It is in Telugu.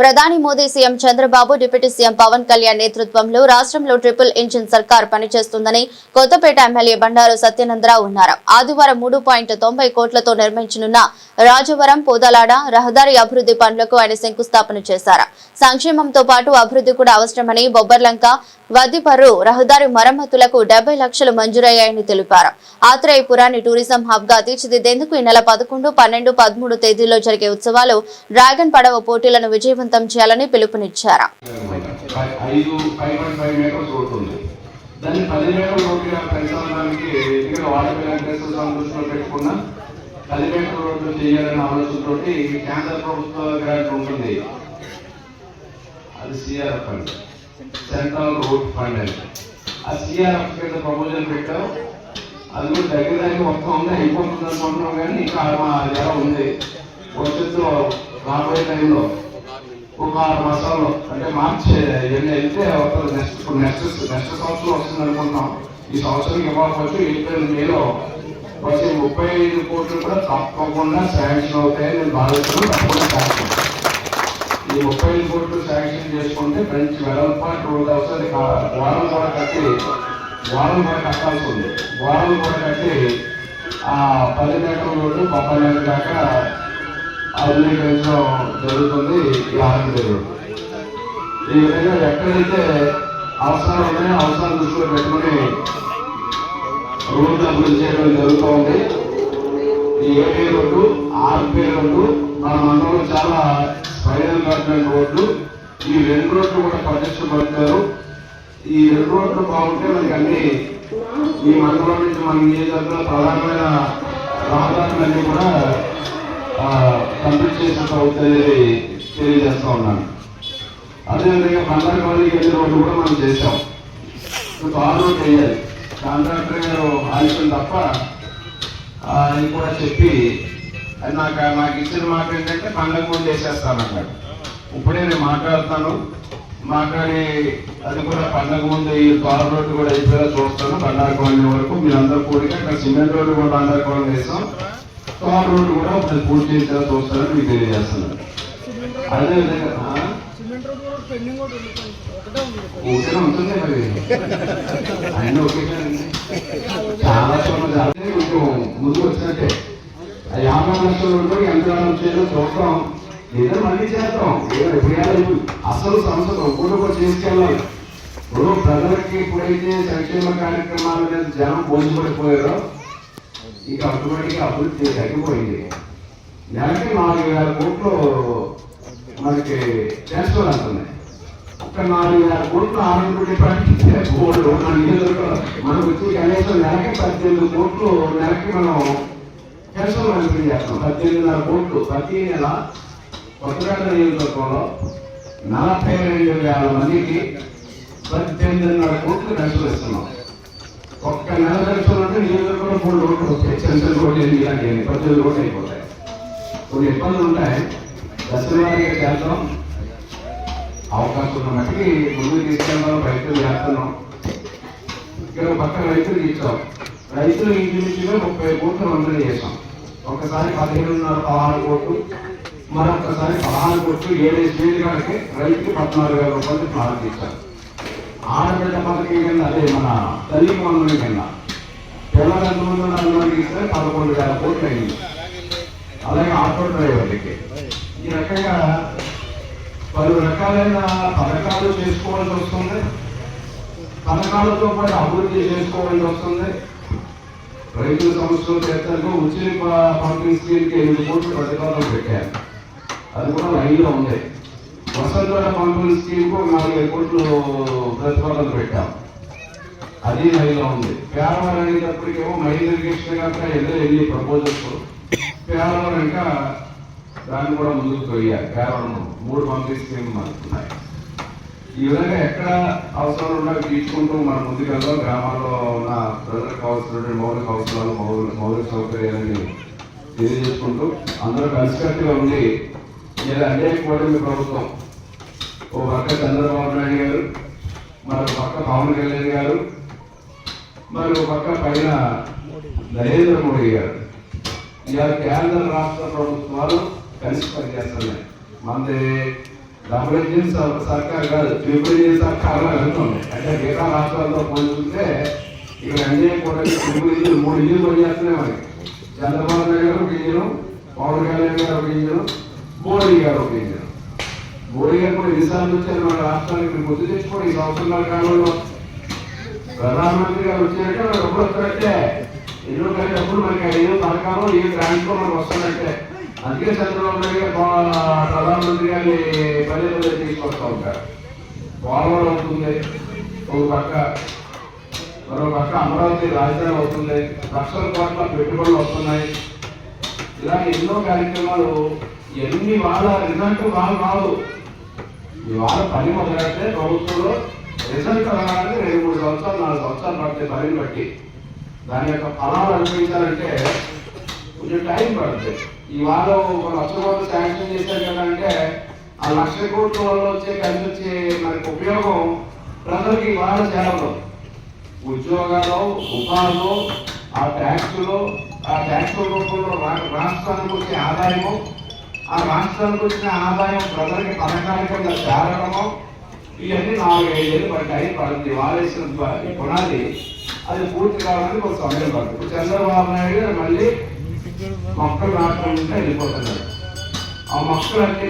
ప్రధాని Modi, CM Chandrababu, deputy CM Pawan Kalyan నేతృత్వంలో రాష్ట్రంలో ట్రిపుల్ ఇంజిన్ సర్కార్ పనిచేస్తుందని కొత్తపేట ఎమ్మెల్యే బండారు సత్యనందరావు అన్నారు. ఆదివారం 3.90 కోట్లతో నిర్మించనున్న రాజవరం పోదలాడ రహదారి అభివృద్ధి పనులకు ఆయన శంకుస్థాపన చేశారు. సంక్షేమంతో పాటు అభివృద్ధి కూడా అవసరమని బొబ్బర్లంక వద్దిపర్రు రహదారి మరమ్మతులకు 70 లక్షలు మంజూరయ్యాయని తెలిపారు. ఆత్రేయపురాన్ని టూరిజం హబ్ గా తీర్చిదిద్దేందుకు ఈ నెల 11, 12, 13 తేదీల్లో జరిగే ఉత్సవాలు డ్రాగన్ పడవ పోటీలను విజయవంతం చేయాలని పిలుపునిచ్చారు. సెంట్రల్ రోడ్ ఫండ్ అని ఆ సిఆర్ఎఫ్ కింద ప్రపోజల్ పెట్టాం. అది కూడా దగ్గర మొత్తం ఉంది, అయిపోతుంది అనుకుంటున్నాం. కానీ ఇంకా ఎలా ఉంది భవిష్యత్తులో రాబోయే టైంలో ఒక 6 మాసాల్లో అంటే మార్చి ఇవన్నీ వెళ్తే నెక్స్ట్ సంవత్సరం వస్తుంది అనుకుంటున్నాం. ఈ సంవత్సరం ఇవ్వకపోతే ఏప్రిల్ మేలో వచ్చే 35 కోట్లు కూడా తప్పకుండా శాంక్షన్ అవుతాయని నేను భావిస్తున్నాను. తప్పకుండా శాంక్షన్ ఈ 35 కోట్లు శాంక్షన్ చేసుకుంటే మంచి వెడల్పాటు రోడ్ అవసరం. వారం కూడా కట్టాల్సి ఉంది. వారం కూడా కట్టి ఆ 10 మీటర్ల రోడ్డు 30 మీటర్ల దాకా ఆధునీకరించడం జరుగుతుంది. ఈ ఆరోగ్య రోడ్డు ఈ విధంగా ఎక్కడైతే అవసరాలు ఉన్నాయో అవసరాలు దృష్టిలో పెట్టుకుని రోడ్లు అభివృద్ధి చేయడం జరుగుతూ ఉంది. ఈ ఏపీ రోడ్డు, ఆర్పీ రోడ్డు మన మండలంలో చాలా ఫైనల్ గవర్నమెంట్ రోడ్లు. ఈ 2 రోడ్లు కూడా ప్రతిష్టపడతారు. ఈ 2 రోడ్లు బాగుంటే మనకి అన్ని ఈ మండలం నుంచి మన నియోజకవర్గంలో ప్రధానమైన రహదారులన్నీ కూడా కంప్లీట్ చేసినట్టు అవుతుంది తెలియజేస్తా ఉన్నాను. అదేవిధంగా బండారపల్లికి వెళ్ళే రోడ్డు కూడా మనం చేసాం. తార్ రోడ్ వేయాలి. కాంట్రాక్టర్ గారు ఆలోచన తప్ప అది కూడా చెప్పి నాకు ఇచ్చిన మాట ఏంటంటే పండగ ముందు వేసేస్తానన్నాడు. ఇప్పుడే నేను మాట్లాడి అది కూడా పండగ ముందు ఈ తార్ రోడ్డు కూడా అయిపోయేలా చూస్తాను. బండారపల్లి వరకు మీరందరూ కూడిగా ఇక్కడ సిమెంట్ రోడ్డు కూడా బండారపల్లి వేస్తాం. తార్ రోడ్డు కూడా ఒకటి పూర్తి చేసేలా చూస్తానని మీకు తెలియజేస్తున్నాను. అదేవిధంగా ఓకే ఉంటుంది మరి అన్నీ ఓకే చాలా కొంచెం ముందుకు వచ్చినట్టే 50 లక్షల రూపాయలు ఎంత వచ్చేదో చూస్తాం. లేదా మళ్ళీ చేస్తాం. అసలు సంస్థ ఒక్కొక్క చేసుకెళ్ళాలి. ఇప్పుడు ప్రజలకి ఎప్పుడైతే సంక్షేమ కార్యక్రమాల మీద జనం పోషపడిపోయారో ఇక ఆటోమేటిక్గా అభివృద్ధి తగ్గిపోయింది. నెలకి 4,000 కోట్లు మనకి ట్రాన్స్ఫర్ అవుతున్నాయి. ఒక 4,000 కోట్లు ఆరోగ్య డిపార్ట్మెంట్ బోర్డు మనకు వచ్చి కనీసం నెలకి 18 కోట్లు నెలకి మనం ట్రాన్స్ఫర్ మంజూరు చేస్తాం. 18,500 కోట్లు ప్రతి నెల. కొత్తగడ్డ నియోజకవర్గంలో 42,000 మందికి 18,500 కోట్లు ట్రాన్స్ఫర్ ఇస్తున్నాం. ఒక్క నెల ట్రాన్స్ఫర్ అంటే నియోజకవర్గంలో 3 రోడ్లు వస్తాయి. సెంట్రల్ రోడ్లు ఇలాంటి 18 రోడ్లు అయిపోతాయి. కొన్ని ఇబ్బందులు ఉంటాయి. దశవారీగా చేద్దాం. అవకాశం ఉన్న మట్టికి ముందుకు తీసుకెళ్దాం. రైతులు చేస్తున్నాం. ఇక్కడ పక్క రైతులు ఇచ్చాం. రైతులు ఇంచుమించుగా 30 కోట్లు మంజూరు చేశాం. ఒకసారి 15,500 కోట్లు, మరొకసారి 16 కోట్లు 7 స్టేజ్లకి రైతుకి 14,000 రూపాయలు ప్రారంభించారు. ఆడబిడ్డ పథకం కింద అదే మన తల్లి మందుల కింద పిల్లలు ఎంతమంది ఉన్నది ఇస్తే 11,000 కోట్లు అయింది. అలాగే ఆటో డ్రైవర్లకి ఈ రకంగా పలు రకాలైన పథకాలు చేసుకోవాల్సి వస్తుంది. పథకాలతో పాటు అభివృద్ధి చేసుకోవాల్సి వస్తుంది. రైతుల సమస్యలు చేస్తానికి ఉచిత పంపిణీ స్కీమ్కి 8 కోట్లు ప్రతిపాదన పెట్టారు. అది కూడా లైన్లో ఉంది. వసంత పంపిణీ స్కీమ్కు 4,000 కోట్లు ప్రతిపాదన పెట్టాం. అది లైన్లో ఉంది. పేరవరం అనేటప్పటికేమో మైల్ ఇరిగేషన్ కనుక వెళ్ళి ప్రపోజల్స్ పేరవరం ఇంకా దాన్ని కూడా ముందుకు పోయారు. పేరవరం 3 పంపిణీ స్కీమ్ మనకున్నాయి. ఈ విధంగా ఎక్కడ అవసరాలు ఉన్నాయో తీసుకుంటూ మనం ముందుకెళ్దాం. గ్రామాల్లో ఉన్న ప్రజలకు కావాల్సినటువంటి మౌలిక అవసరాలు, మౌలిక సౌకర్యాలని తెలియజేసుకుంటూ అందరూ కలిసికట్టుగా ఉండి ఇలా అనేక కూటమి ప్రభుత్వం, ఓ పక్క చంద్రబాబు నాయుడు గారు, మరో పక్క పవన్ కళ్యాణ్ గారు, మరో పక్క పైన నరేంద్ర మోడీ గారు, ఇవాళ కేంద్ర రాష్ట్ర ప్రభుత్వాలు కలిసి పనిచేస్తున్నాయి. మనది డబుల్ ఇంజిన్ సర్కార్ కాదు, ట్రిపుల్ ఇంజిన్ సర్కార్ వెళ్తుంది. అంటే మిగతా రాష్ట్రాలతో పోల్చుకుంటే ఇక్కడ ఎన్డీఏ కూడా ట్రిపుల్ ఇంజిన్ 3 ఇంజిన్లు పనిచేస్తున్నాయి మనకి. చంద్రబాబు నాయుడు గారు ఒక ఇంజిన్, పవన్ కళ్యాణ్ గారు ఒక ఇంజిన్, మోడీ గారు ఒక ఇంజిన్. మోడీ గారు కూడా ఎన్నిసార్లు వచ్చారు మన రాష్ట్రానికి గుర్తు తెచ్చుకోండి. ఈ సంవత్సరాల కాలంలో ప్రధానమంత్రి గారు వచ్చినట్టే మనకు ఎప్పుడు వస్తున్నట్టే, ఎన్నో కలిగినప్పుడు మనకి ఏదో పథకాలు ఏ గ్రాంట్లో మనకు వస్తున్నట్టే. అందుకే చంద్రబాబు నాయుడు గారు ప్రధానమంత్రి గారిని పదే పదే తీసుకొస్తూ ఉంటారు. పోలవరం అవుతుంది ఒక పక్క, మరో పక్క అమరావతి రాజధాని అవుతుంది, లక్షల కోట్ల పెట్టుబడులు వస్తున్నాయి. ఇలా ఎన్నో కార్యక్రమాలు ఎన్ని వాళ్ళ రిజల్ట్ వాళ్ళు రాదు. ఇవాళ పని మొదలెడితే ప్రభుత్వంలో రిజల్ట్ రావాలంటే 2-3 సంవత్సరాలు 4 సంవత్సరాలు పడితే పనిని బట్టి దాని యొక్క ఫలాలు అనుభవించాలంటే కొంచెం టైం పడుతుంది. ఇవాళ 1 లక్ష కోట్లు శాంక్షన్ చేశారు కదా అంటే ఆ 1 లక్ష కోట్ల వల్ల వచ్చే కలిసి వచ్చే మనకి ఉపయోగం ప్రజలకి ఇవాళ చేరదు. ఉద్యోగాలు, ఉపాధులు, ఆ ట్యాక్సుల రూపంలో రాష్ట్రానికి వచ్చే ఆదాయము, ఆ రాష్ట్రానికి వచ్చిన ఆదాయం ప్రజలకి పథకాల కింద చేరడము, ఇవన్నీ 4-5 ఏళ్ళు టైం పడుతుంది. వారేసిన పునాది అది పూర్తి కావడానికి ఒక సమయం పడుతుంది. చంద్రబాబు నాయుడు గారు మళ్ళీ మొక్కలు నాటుకుంటే వెళ్ళిపోతున్నారు. ఆ మొక్కలన్నీ